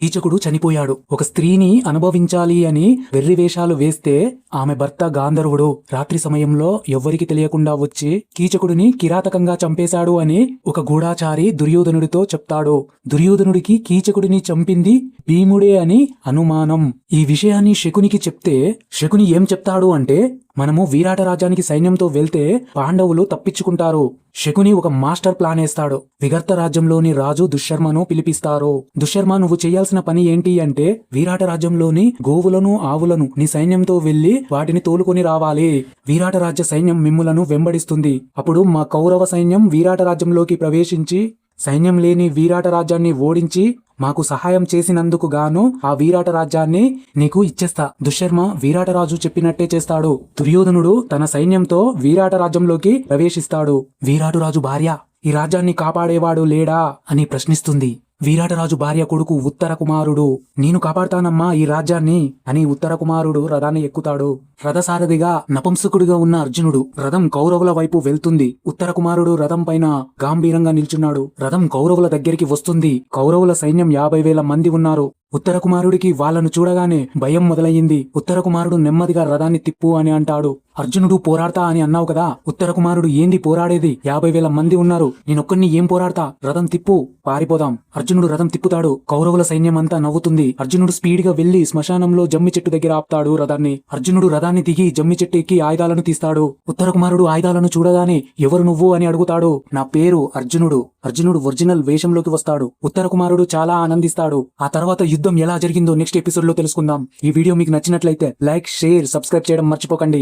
కీచకుడు చనిపోయాడు. ఒక స్త్రీని అనుభవించాలి అని వెర్రివేషాలు వేస్తే ఆమె భర్త గాంధర్వుడు రాత్రి సమయంలో ఎవ్వరికి తెలియకుండా వచ్చి కీచకుడిని కిరాతకంగా చంపేశాడు అని ఒక గూఢాచారి దుర్యోధనుడితో చెప్తాడు. దుర్యోధనుడికి కీచకుడిని చంపింది భీముడే అని అనుమానం. ఈ విషయాన్ని శకునికి చెప్తే శకుని ఏం చెప్తాడు అంటే, మనము విరాట రాజ్యానికి సైన్యంతో వెళ్తే పాండవులు తప్పించుకుంటారు. శకుని ఒక మాస్టర్ ప్లాన్ వేస్తాడు. విగర్త రాజ్యంలోని రాజు దుశ్శర్మను పిలిపిస్తారు. దుశ్శర్మ, నువ్వు చేయాల్సిన పని ఏంటి అంటే, విరాట రాజ్యంలోని గోవులను ఆవులను నీ సైన్యంతో వెళ్లి వాటిని తోలుకొని రావాలి. విరాట రాజ్య సైన్యం మిమ్ములను వెంబడిస్తుంది. అప్పుడు మా కౌరవ సైన్యం విరాట రాజ్యంలోకి ప్రవేశించి సైన్యం లేని విరాట రాజ్యాన్ని ఓడించి మాకు సహాయం చేసినందుకు గాను ఆ విరాట రాజ్యాన్ని నీకు ఇచ్చేస్తా. దుశ్శర్మ విరాటరాజు చెప్పినట్టే చేస్తాడు. దుర్యోధనుడు తన సైన్యంతో విరాట రాజ్యంలోకి ప్రవేశిస్తాడు. విరాటరాజు భార్య ఈ రాజ్యాన్ని కాపాడేవాడు లేడా అని ప్రశ్నిస్తుంది. విరాటరాజు భార్య కొడుకు ఉత్తర కుమారుడు, నేను కాపాడుతానమ్మా ఈ రాజ్యాన్ని అని ఉత్తర కుమారుడు రథాన్ని ఎక్కుతాడు. రథసారథిగా నపుంసకుడిగా ఉన్న అర్జునుడు. రథం కౌరవుల వైపు వెళ్తుంది. ఉత్తర కుమారుడు రథం పైన గాంభీరంగా నిల్చున్నాడు. రథం కౌరవుల దగ్గరికి వస్తుంది. కౌరవుల సైన్యం 50,000 మంది ఉన్నారు. ఉత్తర కుమారుడికి వాళ్ళను చూడగానే భయం మొదలయ్యింది. ఉత్తర కుమారుడు నెమ్మదిగా రథాన్ని తిప్పు అని అంటాడు. అర్జునుడు పోరాడతా అని అన్నావు కదా. ఉత్తర కుమారుడు ఏంది పోరాడేది, 50,000 మంది ఉన్నారు, నేనొక్కడిని ఏం పోరాడతా, రథం తిప్పు పారిపోదాం. అర్జునుడు రథం తిప్పుతాడు. కౌరవుల సైన్యం అంతా నవ్వుతుంది. అర్జునుడు స్పీడ్ గా వెళ్లి శ్మశానంలో జమ్మి చెట్టు దగ్గర ఆపుతాడు రథాన్ని. అర్జునుడు రథాన్ని దిగి జమ్మి చెట్టు ఎక్కి ఆయుధాలను తీస్తాడు. ఉత్తర కుమారుడు ఆయుధాలను చూడగానే ఎవరు నువ్వు అని అడుగుతాడు. నా పేరు అర్జునుడు. అర్జునుడు ఒరిజినల్ వేషంలోకి వస్తాడు. ఉత్తర కుమారుడు చాలా ఆనందిస్తాడు. ఆ తర్వాత యుద్ధం ఎలా జరిగిందో నెక్స్ట్ ఎపిసోడ్ లో తెలుసుకుందాం. ఈ వీడియో మీకు నచ్చినట్లయితే లైక్, షేర్, సబ్స్క్రైబ్ చేయడం మర్చిపోకండి.